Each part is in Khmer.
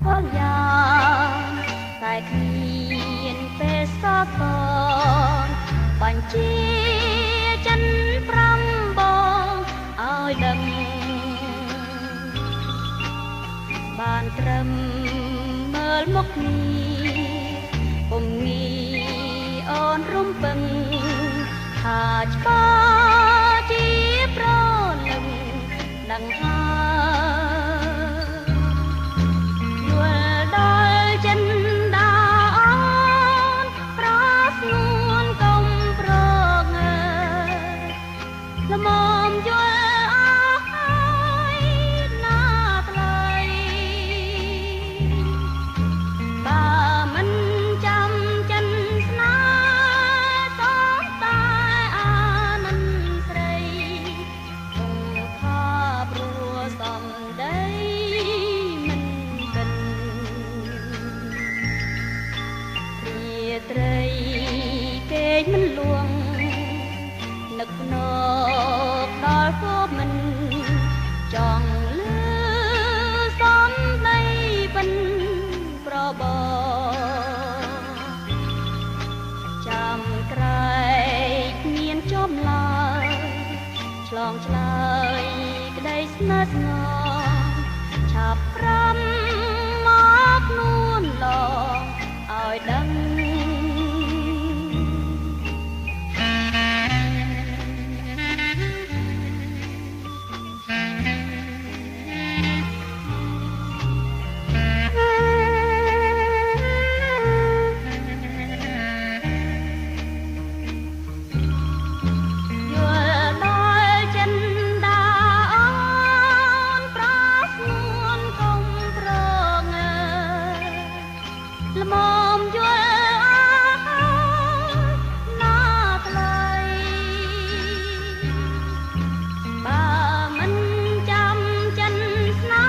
ពលយ៉ាងតែគ្មានពេលសោកតនបញ្ជាចិនប្រាំបងឲ្យដឹងបានត្រឹមមើលមុខនេះពុំងាយអូនរំពឹងថាច្បាស់ជាប្រលឹងដឹងហើយយល់ដល់ចិនដាអូនប្រស្នួនកុំប្រងើល្មមយល់អស់ហើយណាថ្លៃបើមិនចាំចិនស្នេហ៍សោះតែអានិនស្រីគង់ថាព្រោះសំដីមិនគិនរាត្រីគេងមិនលួងនឹកភ្នែកដល់គប់មិនចង់លឺសំដីពិនប្របចាំក្រែកមានចំឡើយឆ្លងឆ្លើយក្តីស្នេហ៍ស្ងល់ឆាប់ប្រាំមកនួនឡងឲ្យដឹងល្មមយល់អស់ហើយណាថ្លៃបើមិនចាំចិនស្នេ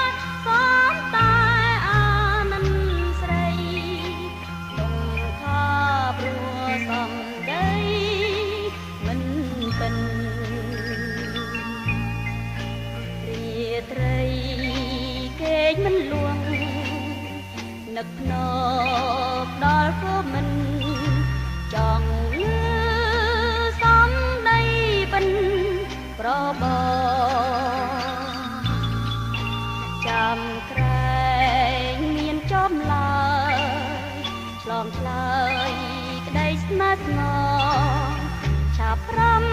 ហ៍សំតែអានិនស្រីទងថាព្រោះសំដីមិនពិនរាត្រីគេងមិនលួងនឹកភ្នែកដល់ក៏មិនចង់លឺសំដីពិនប្របចាំក្រែងមានចំឡើយឆ្លងឆ្លើយក្តីស្នេហ៍ស្ងល់ឆាប់ប្រាំ